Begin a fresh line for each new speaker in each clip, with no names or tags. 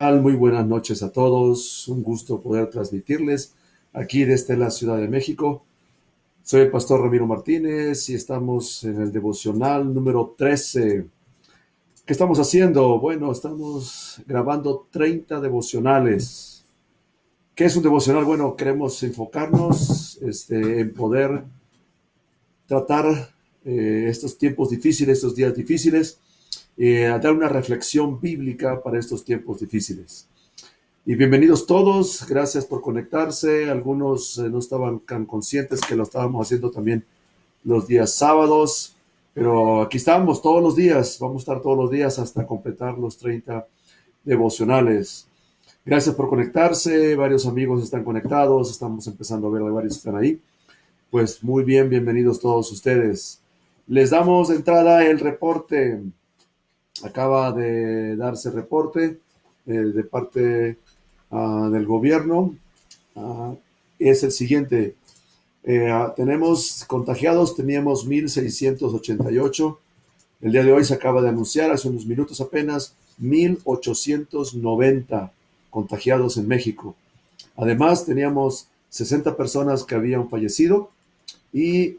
Muy buenas noches a todos. Un gusto poder transmitirles aquí desde la Ciudad de México. Soy el pastor Ramiro Martínez y estamos en el devocional número 13. ¿Qué estamos haciendo? Bueno, estamos grabando 30 devocionales. ¿Qué es un devocional? Bueno, queremos enfocarnos en poder tratar estos tiempos difíciles, estos días difíciles, a dar una reflexión bíblica para estos tiempos difíciles. Y bienvenidos todos, gracias por conectarse. Algunos no estaban tan conscientes que lo estábamos haciendo también los días sábados, pero aquí estamos todos los días, vamos a estar todos los días hasta completar los 30 devocionales. Gracias por conectarse, varios amigos están conectados, estamos empezando a ver a varios que están ahí. Pues muy bien, bienvenidos todos ustedes. Les damos de entrada el reporte. Acaba de darse reporte de parte del gobierno. Uh, es el siguiente. Tenemos contagiados, teníamos 1,688. El día de hoy se acaba de anunciar, hace unos minutos apenas, 1,890 contagiados en México. Además, teníamos 60 personas que habían fallecido y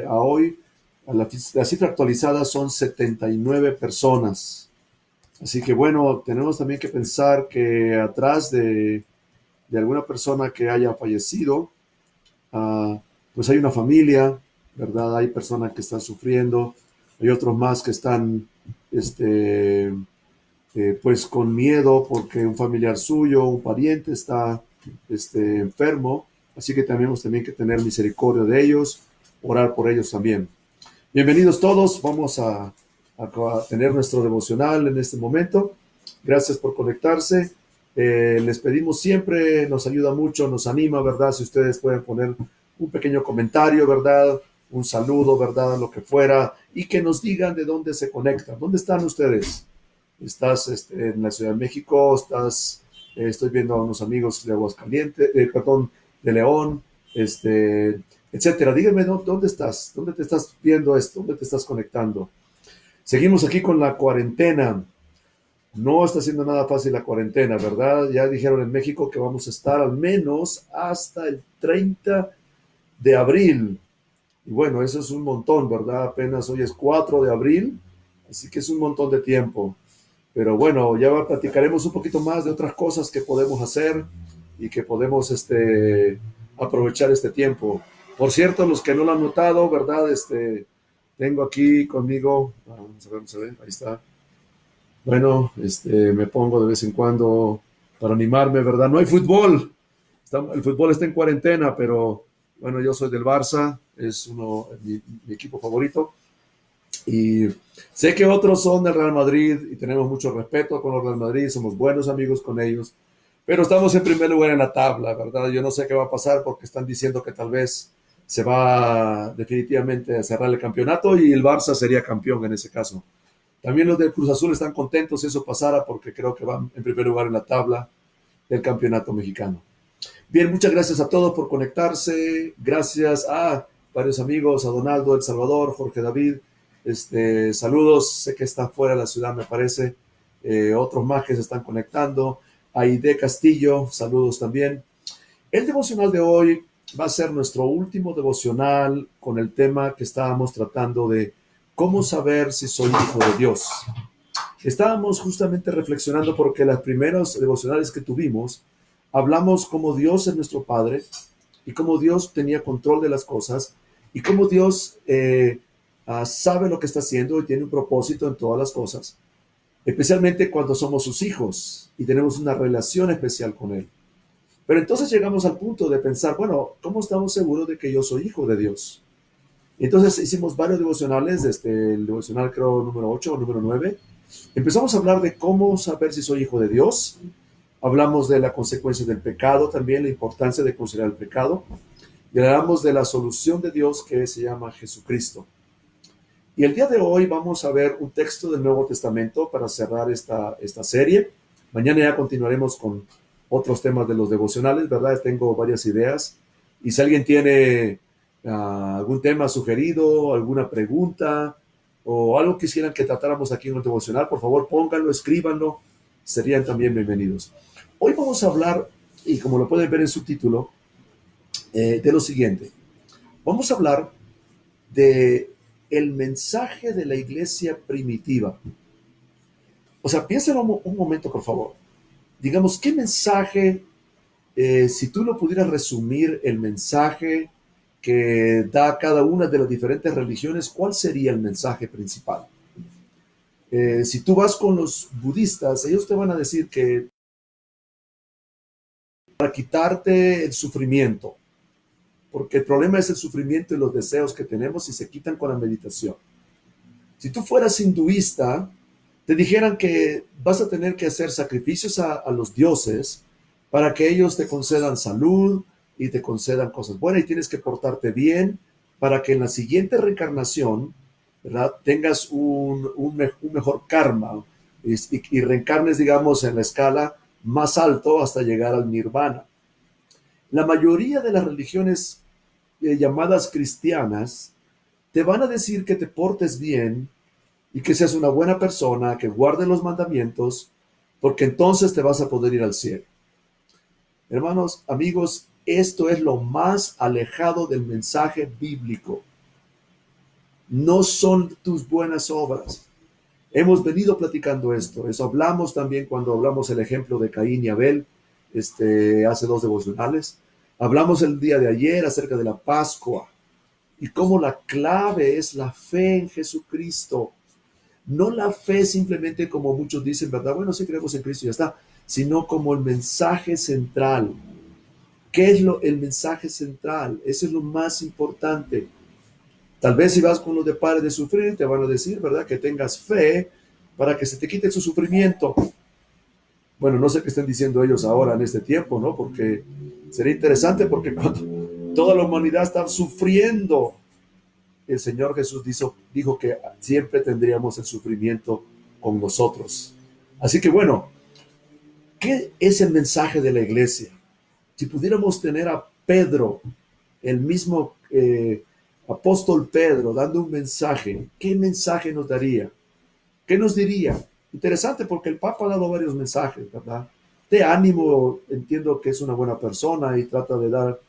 a hoy la cifra actualizada son 79 personas. Así que bueno, tenemos también que pensar que atrás de alguna persona que haya fallecido, pues hay una familia, ¿verdad? Hay personas que están sufriendo, hay otros más que están, pues con miedo porque un familiar suyo, un pariente está, enfermo. Así que tenemos también que tener misericordia de ellos, orar por ellos también. Bienvenidos todos, vamos a tener nuestro devocional en este momento. Gracias por conectarse. Les pedimos siempre, nos ayuda mucho, nos anima, ¿verdad? Si ustedes pueden poner un pequeño comentario, ¿verdad? Un saludo, ¿verdad? Lo que fuera. Y que nos digan de dónde se conectan. ¿Dónde están ustedes? ¿Estás en la Ciudad de México? Estoy viendo a unos amigos de Aguascalientes, perdón, de León, etcétera. Díganme dónde estás, dónde te estás viendo esto, dónde te estás conectando. Seguimos aquí con la cuarentena. No está siendo nada fácil la cuarentena, ¿verdad? Ya dijeron en México que vamos a estar al menos hasta el 30 de abril. Y bueno, eso es un montón, ¿verdad? Apenas hoy es 4 de abril, así que es un montón de tiempo. Pero bueno, ya platicaremos un poquito más de otras cosas que podemos hacer y que podemos aprovechar este tiempo. Por cierto, los que no lo han notado, ¿verdad? Tengo aquí conmigo, vamos a ver, ahí está. Bueno, me pongo de vez en cuando para animarme, ¿verdad? No hay fútbol, el fútbol está en cuarentena, pero bueno, yo soy del Barça, es mi equipo favorito. Y sé que otros son del Real Madrid y tenemos mucho respeto con los Real Madrid, somos buenos amigos con ellos, pero estamos en primer lugar en la tabla, ¿verdad? Yo no sé qué va a pasar porque están diciendo que tal vez se va definitivamente a cerrar el campeonato y el Barça sería campeón en ese caso. También los del Cruz Azul están contentos si eso pasara porque creo que van en primer lugar en la tabla del campeonato mexicano. Bien, muchas gracias a todos por conectarse. Gracias a varios amigos, a Donaldo, El Salvador, Jorge David. Saludos, sé que está fuera de la ciudad, me parece. Otros más que se están conectando. Aide Castillo, saludos también. El devocional de hoy va a ser nuestro último devocional con el tema que estábamos tratando de cómo saber si soy hijo de Dios. Estábamos justamente reflexionando porque las primeras devocionales que tuvimos hablamos cómo Dios es nuestro Padre y cómo Dios tenía control de las cosas y cómo Dios sabe lo que está haciendo y tiene un propósito en todas las cosas, especialmente cuando somos sus hijos y tenemos una relación especial con Él. Pero entonces llegamos al punto de pensar, bueno, ¿cómo estamos seguros de que yo soy hijo de Dios? Y entonces hicimos varios devocionales, desde el devocional creo número 8 o número 9. Empezamos a hablar de cómo saber si soy hijo de Dios. Hablamos de la consecuencia del pecado, también la importancia de considerar el pecado. Y hablamos de la solución de Dios que se llama Jesucristo. Y el día de hoy vamos a ver un texto del Nuevo Testamento para cerrar esta serie. Mañana ya continuaremos con otros temas de los devocionales, ¿verdad? Tengo varias ideas. Y si alguien tiene algún tema sugerido, alguna pregunta o algo que quisieran que tratáramos aquí en el devocional, por favor pónganlo, escríbanlo serían también bienvenidos. Hoy vamos a hablar, y como lo pueden ver en su título, de lo siguiente. Vamos a hablar de el mensaje de la iglesia primitiva. O sea, piensen un momento, por favor. Digamos, ¿qué mensaje, si tú lo pudieras resumir, el mensaje que da cada una de las diferentes religiones, cuál sería el mensaje principal? Si tú vas con los budistas, ellos te van a decir que para quitarte el sufrimiento, porque el problema es el sufrimiento y los deseos que tenemos y se quitan con la meditación. Si tú fueras hinduista, te dijeran que vas a tener que hacer sacrificios a los dioses para que ellos te concedan salud y te concedan cosas buenas y tienes que portarte bien para que en la siguiente reencarnación, ¿verdad?, tengas un mejor karma y reencarnes, digamos, en la escala más alto hasta llegar al nirvana. La mayoría de las religiones llamadas cristianas te van a decir que te portes bien y que seas una buena persona, que guardes los mandamientos, porque entonces te vas a poder ir al cielo. Hermanos, amigos, esto es lo más alejado del mensaje bíblico. No son tus buenas obras. Hemos venido platicando esto. Eso hablamos también cuando hablamos el ejemplo de Caín y Abel, hace 2 devocionales. Hablamos el día de ayer acerca de la Pascua y cómo la clave es la fe en Jesucristo. No la fe simplemente como muchos dicen, ¿verdad? Bueno, sí creemos en Cristo y ya está, sino como el mensaje central. ¿Qué es el mensaje central? Eso es lo más importante. Tal vez si vas con los de pare de sufrir, te van a decir, ¿verdad?, que tengas fe para que se te quite su sufrimiento. Bueno, no sé qué estén diciendo ellos ahora en este tiempo, ¿no? Porque sería interesante porque cuando toda la humanidad está sufriendo, el Señor Jesús dijo que siempre tendríamos el sufrimiento con nosotros. Así que bueno, ¿qué es el mensaje de la iglesia? Si pudiéramos tener a Pedro, el mismo apóstol Pedro, dando un mensaje, ¿qué mensaje nos daría? ¿Qué nos diría? Interesante porque el Papa ha dado varios mensajes, ¿verdad? De ánimo, entiendo que es una buena persona y trata de dar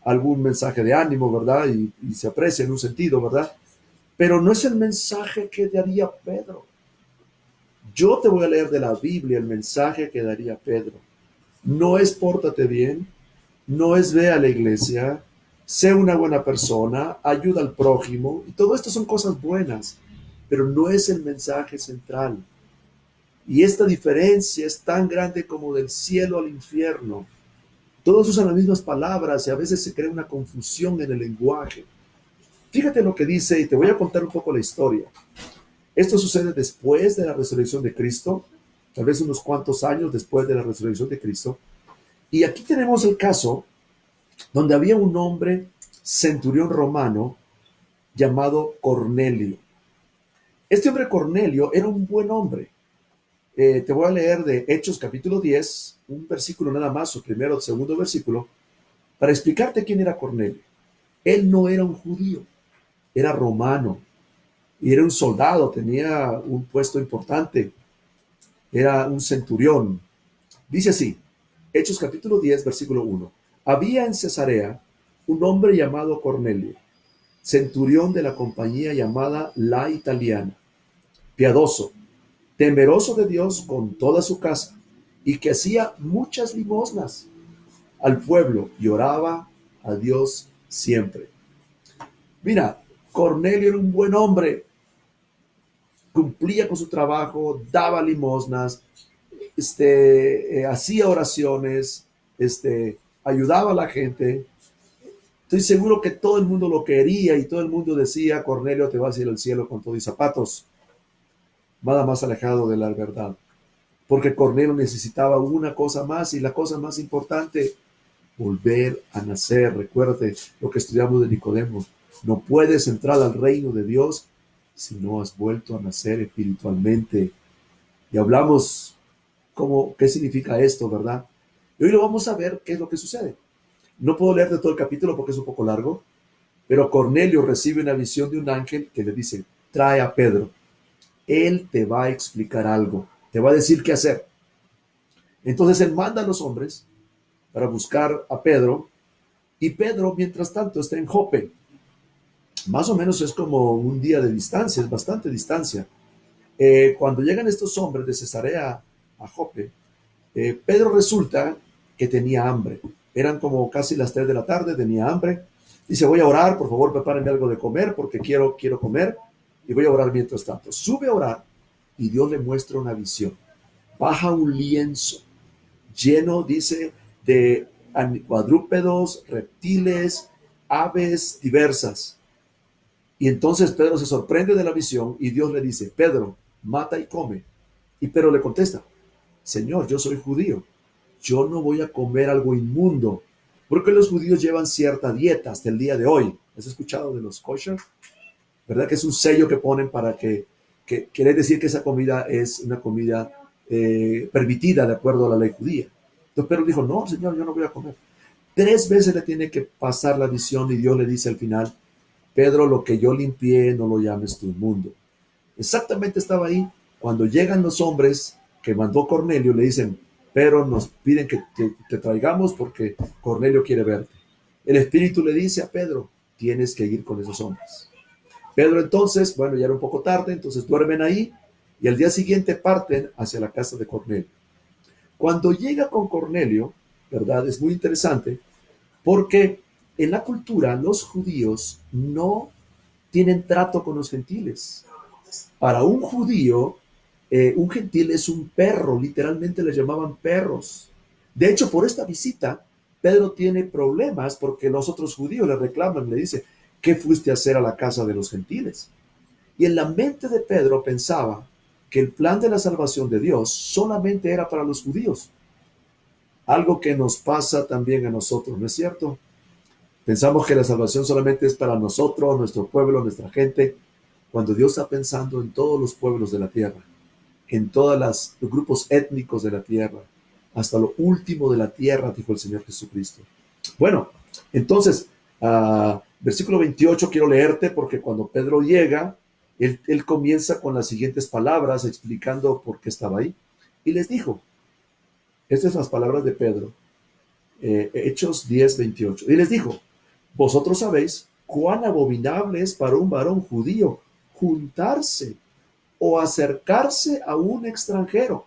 algún mensaje de ánimo, ¿verdad? Y se aprecia en un sentido, ¿verdad? Pero no es el mensaje que daría Pedro. Yo te voy a leer de la Biblia el mensaje que daría Pedro. No es pórtate bien, no es ve a la iglesia, sé una buena persona, ayuda al prójimo, y todo esto son cosas buenas, pero no es el mensaje central. Y esta diferencia es tan grande como del cielo al infierno. Todos usan las mismas palabras y a veces se crea una confusión en el lenguaje. Fíjate lo que dice y te voy a contar un poco la historia. Esto sucede después de la resurrección de Cristo, tal vez unos cuantos años después de la resurrección de Cristo. Y aquí tenemos el caso donde había un hombre centurión romano llamado Cornelio. Este hombre Cornelio era un buen hombre. Te voy a leer de Hechos capítulo 10, un versículo nada más, o primero o segundo versículo, para explicarte quién era Cornelio. Él no era un judío, era romano y era un soldado, tenía un puesto importante, era un centurión. Dice así, Hechos capítulo 10, versículo 1. Había en Cesarea un hombre llamado Cornelio, centurión de la compañía llamada La Italiana, piadoso, temeroso de Dios con toda su casa, y que hacía muchas limosnas al pueblo y oraba a Dios siempre. Mira, Cornelio era un buen hombre, cumplía con su trabajo, daba limosnas, hacía oraciones, ayudaba a la gente. Estoy seguro que todo el mundo lo quería y todo el mundo decía, Cornelio, te vas a ir al cielo con todo y zapatos. Nada más alejado de la verdad. Porque Cornelio necesitaba una cosa más y la cosa más importante, volver a nacer. Recuerde lo que estudiamos de Nicodemo. No puedes entrar al reino de Dios si no has vuelto a nacer espiritualmente. Y hablamos qué significa esto, ¿verdad? Y hoy lo vamos a ver qué es lo que sucede. No puedo leerte todo el capítulo porque es un poco largo, pero Cornelio recibe una visión de un ángel que le dice, trae a Pedro. Él te va a explicar algo, te va a decir qué hacer. Entonces él manda a los hombres para buscar a Pedro, y Pedro, mientras tanto, está en Jope. Más o menos es como un día de distancia, es bastante distancia. Cuando llegan estos hombres de Cesarea a Jope, Pedro resulta que tenía hambre. Eran como casi las 3 de la tarde, tenía hambre. Dice, voy a orar, por favor, prepárenme algo de comer porque quiero comer y voy a orar mientras tanto. Sube a orar y Dios le muestra una visión. Baja un lienzo lleno, dice, de cuadrúpedos, reptiles, aves diversas. Y entonces Pedro se sorprende de la visión y Dios le dice, Pedro, mata y come. Y Pedro le contesta, Señor, yo soy judío, yo no voy a comer algo inmundo, porque los judíos llevan cierta dieta hasta el día de hoy. ¿Has escuchado de los kosher? ¿Verdad que es un sello que ponen para que quiere decir que esa comida es una comida permitida de acuerdo a la ley judía? Entonces Pedro dijo, no, Señor, yo no voy a comer. 3 veces le tiene que pasar la visión y Dios le dice al final, Pedro, lo que yo limpié no lo llames tu inmundo. Exactamente estaba ahí. Cuando llegan los hombres que mandó Cornelio, le dicen, pero nos piden que te traigamos porque Cornelio quiere verte. El Espíritu le dice a Pedro, tienes que ir con esos hombres. Pedro entonces, bueno, ya era un poco tarde, entonces duermen ahí y al día siguiente parten hacia la casa de Cornelio. Cuando llega con Cornelio, ¿verdad? Es muy interesante porque en la cultura los judíos no tienen trato con los gentiles. Para un judío, un gentil es un perro, literalmente le llamaban perros. De hecho, por esta visita, Pedro tiene problemas porque los otros judíos le reclaman, le dice, ¿qué fuiste a hacer a la casa de los gentiles? Y en la mente de Pedro pensaba que el plan de la salvación de Dios solamente era para los judíos. Algo que nos pasa también a nosotros, ¿no es cierto? Pensamos que la salvación solamente es para nosotros, nuestro pueblo, nuestra gente, cuando Dios está pensando en todos los pueblos de la tierra, en todos los grupos étnicos de la tierra, hasta lo último de la tierra, dijo el Señor Jesucristo. Bueno, entonces, versículo 28 quiero leerte porque cuando Pedro llega, él comienza con las siguientes palabras explicando por qué estaba ahí. Y les dijo, estas son las palabras de Pedro, Hechos 10:28. Y les dijo, vosotros sabéis cuán abominable es para un varón judío juntarse o acercarse a un extranjero.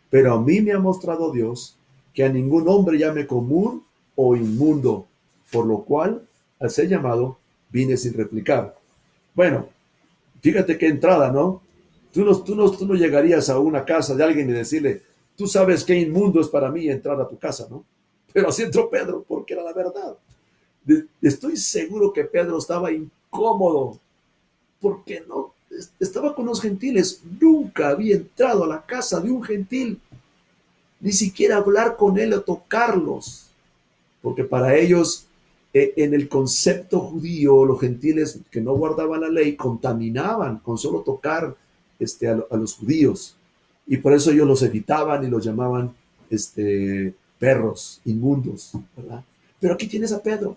Pero a mí me ha mostrado Dios que a ningún hombre llame común o inmundo, por lo cual, al ser llamado, vine sin replicar. Bueno, fíjate qué entrada, ¿no? Tú no llegarías a una casa de alguien y decirle, tú sabes qué inmundo es para mí entrar a tu casa, ¿no? Pero así entró Pedro, porque era la verdad. Estoy seguro que Pedro estaba incómodo, porque no estaba con los gentiles. Nunca había entrado a la casa de un gentil, ni siquiera hablar con él o tocarlos, porque para ellos, en el concepto judío, los gentiles que no guardaban la ley contaminaban con solo tocar a los judíos, y por eso ellos los evitaban y los llamaban perros inmundos, ¿verdad? Pero aquí tienes a Pedro.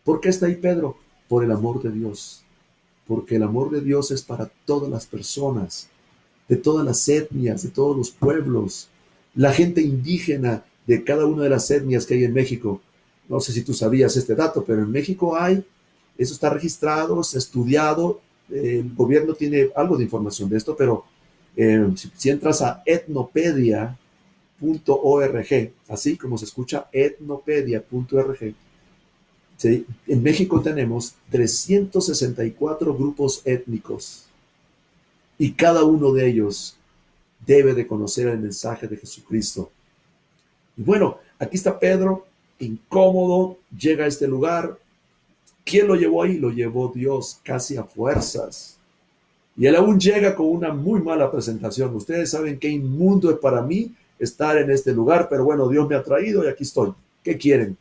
¿Por qué está ahí Pedro? Por el amor de Dios, porque el amor de Dios es para todas las personas, de todas las etnias, de todos los pueblos, la gente indígena de cada una de las etnias que hay en México. No sé si tú sabías este dato, pero en México hay, eso está registrado, se ha estudiado, el gobierno tiene algo de información de esto, pero si entras a etnopedia.org, así como se escucha, etnopedia.org, ¿sí? En México tenemos 364 grupos étnicos y cada uno de ellos debe de conocer el mensaje de Jesucristo. Y bueno, aquí está Pedro, incómodo, llega a este lugar. ¿Quién lo llevó ahí? Lo llevó Dios, casi a fuerzas. Y él aún llega con una muy mala presentación. Ustedes saben qué inmundo es para mí estar en este lugar, pero bueno, Dios me ha traído y aquí estoy. ¿Qué quieren?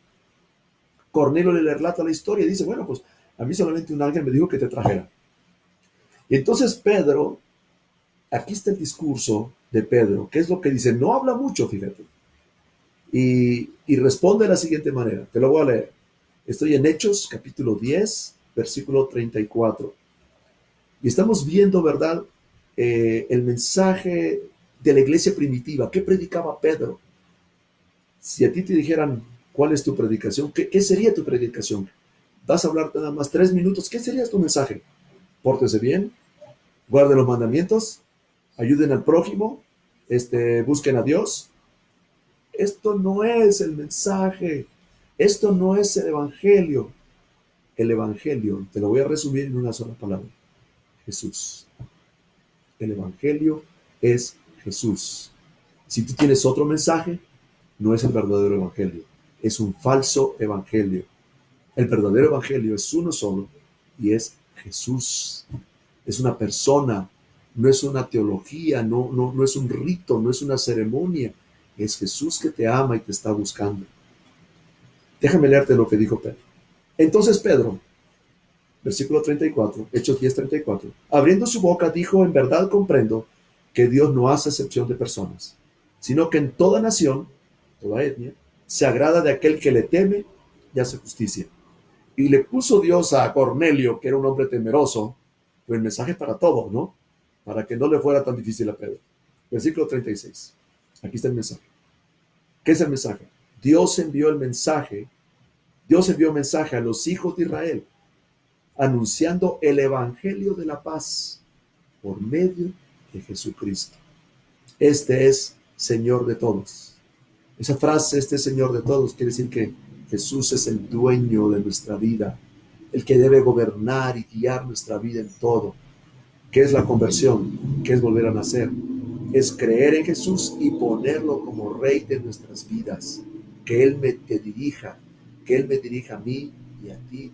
Cornelio le relata la historia y dice, bueno, pues a mí solamente un ángel me dijo que te trajera. Y entonces Pedro, aquí está el discurso de Pedro, que es lo que dice, no habla mucho, fíjate, y responde de la siguiente manera, te lo voy a leer. Estoy en Hechos, capítulo 10, versículo 34. Y estamos viendo, ¿verdad? El mensaje de la iglesia primitiva. ¿Qué predicaba Pedro? Si a ti te dijeran, ¿cuál es tu predicación? ¿Qué sería tu predicación? Vas a hablar nada más 3 minutos. ¿Qué sería tu mensaje? Pórtese bien, guarden los mandamientos, ayuden al prójimo, busquen a Dios. Esto no es el mensaje. Esto no es el evangelio. El evangelio, te lo voy a resumir en una sola palabra. Jesús. El evangelio es Jesús. Si tú tienes otro mensaje, no es el verdadero evangelio. Es un falso evangelio. El verdadero evangelio es uno solo y es Jesús. Es una persona, no es una teología, no es un rito, no es una ceremonia. Es Jesús que te ama y te está buscando. Déjame leerte lo que dijo Pedro. Entonces Pedro, versículo 34, Hechos 10:34, abriendo su boca dijo, en verdad comprendo que Dios no hace excepción de personas, sino que en toda nación, toda etnia, se agrada de aquel que le teme y hace justicia. Y le puso Dios a Cornelio, que era un hombre temeroso, pues el mensaje para todos, ¿no? Para que no le fuera tan difícil a Pedro. Versículo 36. Aquí está el mensaje. ¿Qué es el mensaje? Dios envió el mensaje, Dios envió mensaje a los hijos de Israel, anunciando el evangelio de la paz por medio de Jesucristo. Este es Señor de todos. Esa frase, este Señor de todos, quiere decir que Jesús es el dueño de nuestra vida, el que debe gobernar y guiar nuestra vida en todo. ¿Qué es la conversión? ¿Qué es volver a nacer? Es creer en Jesús y ponerlo como Rey de nuestras vidas. Que Él te dirija, que Él me dirija a mí y a ti.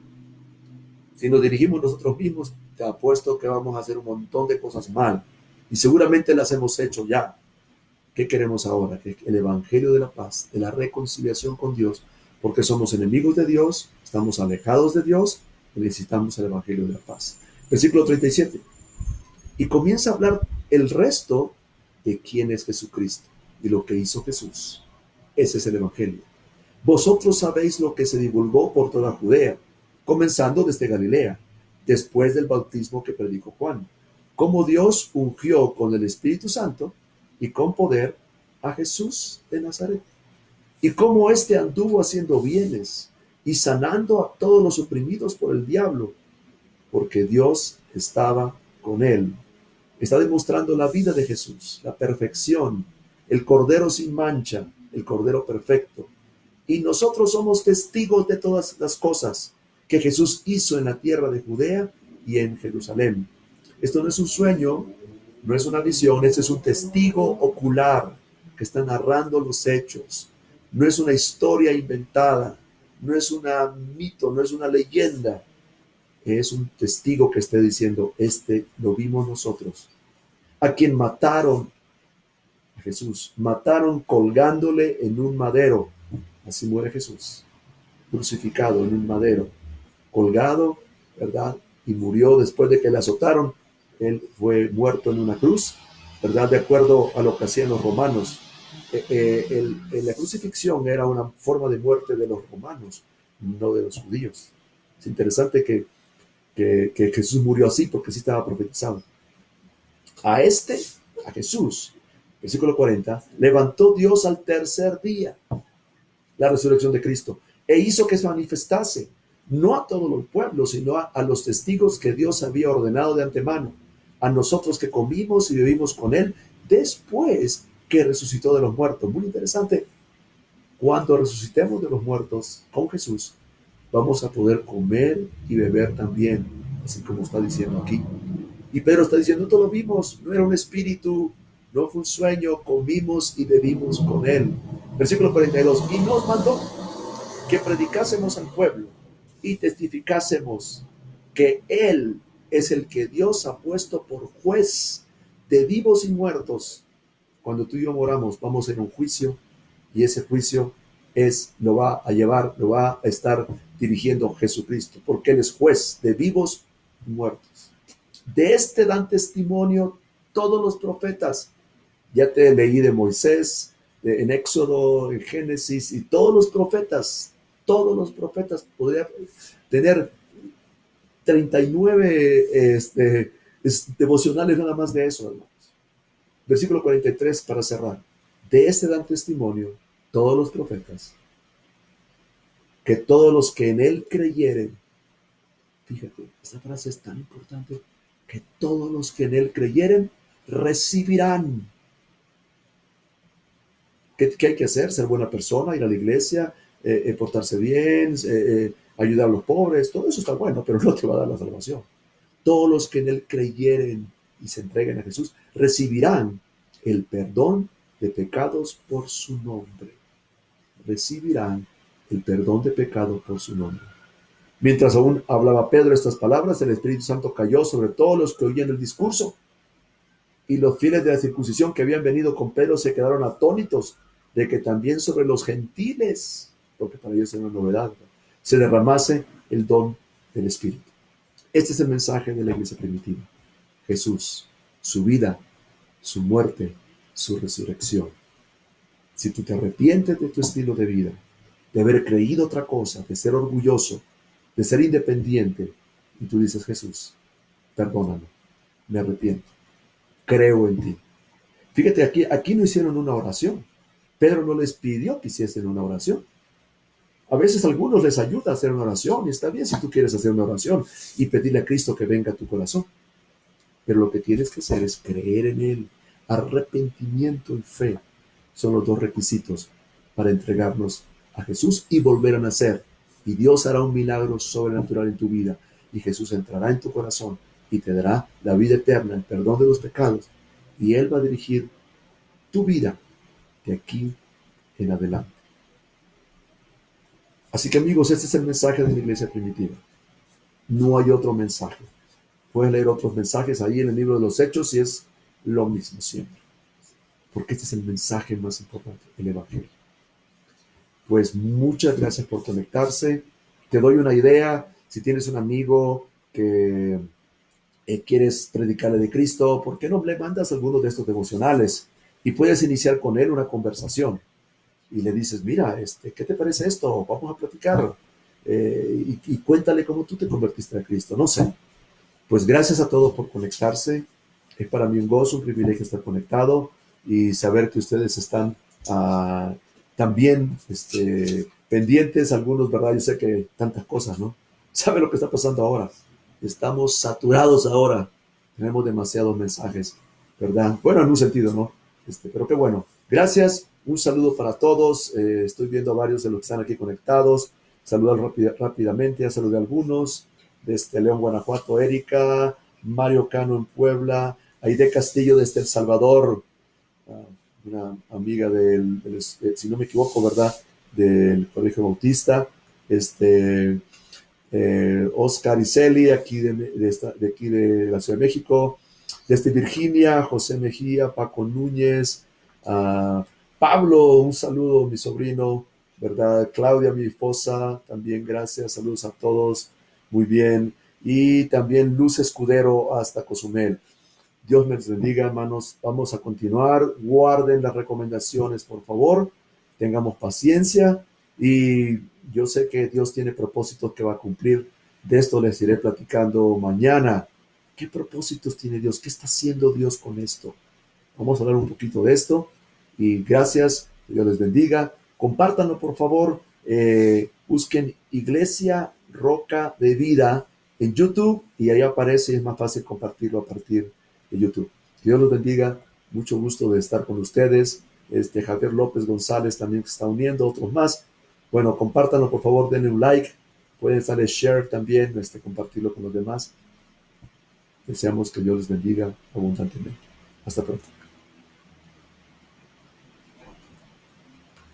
Si nos dirigimos nosotros mismos, te apuesto que vamos a hacer un montón de cosas mal. Y seguramente las hemos hecho ya. ¿Qué queremos ahora? Que el Evangelio de la paz, de la reconciliación con Dios, porque somos enemigos de Dios, estamos alejados de Dios y necesitamos el Evangelio de la paz. Versículo 37. Y comienza a hablar el resto de quién es Jesucristo y lo que hizo Jesús. Ese es el Evangelio. Vosotros sabéis lo que se divulgó por toda Judea, comenzando desde Galilea, después del bautismo que predicó Juan, cómo Dios ungió con el Espíritu Santo y con poder a Jesús de Nazaret, y cómo éste anduvo haciendo bienes y sanando a todos los oprimidos por el diablo, porque Dios estaba con él. Está demostrando la vida de Jesús, la perfección, el Cordero sin mancha, el Cordero perfecto. Y nosotros somos testigos de todas las cosas que Jesús hizo en la tierra de Judea y en Jerusalén. Esto no es un sueño, no es una visión, este es un testigo ocular que está narrando los hechos. No es una historia inventada, no es un mito, no es una leyenda. Es un testigo que esté diciendo, lo vimos nosotros. A quien mataron, a Jesús, mataron colgándole en un madero. Así muere Jesús, crucificado en un madero, colgado, ¿verdad? Y murió después de que le azotaron. Él fue muerto en una cruz, ¿verdad? De acuerdo a lo que hacían los romanos. La crucifixión era una forma de muerte de los romanos, no de los judíos. Es interesante que Jesús murió así porque sí estaba profetizado. A Jesús, versículo 40, levantó Dios al tercer día, la resurrección de Cristo, e hizo que se manifestase, no a todo el pueblo, sino a los testigos que Dios había ordenado de antemano, a nosotros que comimos y vivimos con Él, después que resucitó de los muertos. Muy interesante, cuando resucitemos de los muertos con Jesús, vamos a poder comer y beber también, así como está diciendo aquí. Y Pedro está diciendo, todo lo vimos, no era un espíritu, no fue un sueño, comimos y bebimos con Él. Versículo 42, y nos mandó que predicásemos al pueblo y testificásemos que Él es el que Dios ha puesto por juez de vivos y muertos. Cuando tú y yo moramos, vamos a ir a un juicio y ese juicio lo va a estar dirigiendo Jesucristo, porque Él es juez de vivos y muertos. De este dan testimonio todos los profetas. Ya te leí de Moisés, en Éxodo, en Génesis, y todos los profetas, podría tener 39 devocionales nada más de eso, hermanos. Versículo 43 para cerrar. De este dan testimonio todos los profetas, que todos los que en él creyeren, fíjate, esta frase es tan importante, que todos los que en él creyeren recibirán. ¿Qué hay que hacer? Ser buena persona, ir a la iglesia, portarse bien, ayudar a los pobres, todo eso está bueno, pero no te va a dar la salvación. Todos los que en él creyeren y se entreguen a Jesús recibirán el perdón de pecados por su nombre. Recibirán el perdón de pecados por su nombre. Mientras aún hablaba Pedro estas palabras, el Espíritu Santo cayó sobre todos los que oían el discurso. Y los fieles de la circuncisión que habían venido con Pedro se quedaron atónitos de que también sobre los gentiles, porque para ellos era una novedad, ¿no?, se derramase el don del Espíritu. Este es el mensaje de la iglesia primitiva. Jesús, su vida, su muerte, su resurrección. Si tú te arrepientes de tu estilo de vida, de haber creído otra cosa, de ser orgulloso, de ser independiente, y tú dices, Jesús, perdóname, me arrepiento, creo en ti. Fíjate, aquí no hicieron una oración. Pedro no les pidió que hiciesen una oración. A veces a algunos les ayuda a hacer una oración, y está bien si tú quieres hacer una oración y pedirle a Cristo que venga a tu corazón. Pero lo que tienes que hacer es creer en Él. Arrepentimiento y fe son los dos requisitos para entregarnos a Jesús y volver a nacer. Y Dios hará un milagro sobrenatural en tu vida. Y Jesús entrará en tu corazón y te dará la vida eterna, el perdón de los pecados. Y Él va a dirigir tu vida de aquí en adelante. Así que amigos, este es el mensaje de la iglesia primitiva. No hay otro mensaje. Puedes leer otros mensajes ahí en el libro de los Hechos y es lo mismo siempre. Porque este es el mensaje más importante, el Evangelio. Pues muchas gracias por conectarse. Te doy una idea. Si tienes un amigo que quieres predicarle de Cristo, ¿por qué no le mandas algunos de estos devocionales? Y puedes iniciar con él una conversación. Y le dices, mira, ¿qué te parece esto? Vamos a platicar. Y cuéntale cómo tú te convertiste a Cristo. No sé. Pues gracias a todos por conectarse. Es para mí un gozo, un privilegio estar conectado y saber que ustedes están también pendientes, algunos, ¿verdad? Yo sé que tantas cosas, ¿no? ¿Sabe lo que está pasando ahora? Estamos saturados ahora. Tenemos demasiados mensajes, ¿verdad? Bueno, en un sentido, ¿no? Pero qué bueno. Gracias. Un saludo para todos. Estoy viendo a varios de los que están aquí conectados. Saludar rápidamente. Ya saludé a algunos. Desde León, Guanajuato, Erika. Mario Cano en Puebla. Aide Castillo desde El Salvador. Una amiga si no me equivoco, ¿verdad? Del Colegio Bautista. Oscar Iseli, aquí de aquí de la Ciudad de México. Desde Virginia, José Mejía, Paco Núñez, Pablo, un saludo, mi sobrino, ¿verdad? Claudia, mi esposa, también gracias, saludos a todos, muy bien. Y también Luz Escudero hasta Cozumel. Dios me les bendiga, hermanos. Vamos a continuar. Guarden las recomendaciones, por favor. Tengamos paciencia y yo sé que Dios tiene propósitos que va a cumplir. De esto les iré platicando mañana. ¿Qué propósitos tiene Dios? ¿Qué está haciendo Dios con esto? Vamos a hablar un poquito de esto. Y gracias. Dios les bendiga. Compártanlo, por favor. Busquen Iglesia Roca de Vida en YouTube y ahí aparece. Es más fácil compartirlo a partir de YouTube. Dios los bendiga. Mucho gusto de estar con ustedes. Javier López González también se está uniendo, otros más. Bueno, compártanlo, por favor, denle un like. Pueden darle share también, compartirlo con los demás. Deseamos que Dios les bendiga abundantemente. Hasta pronto.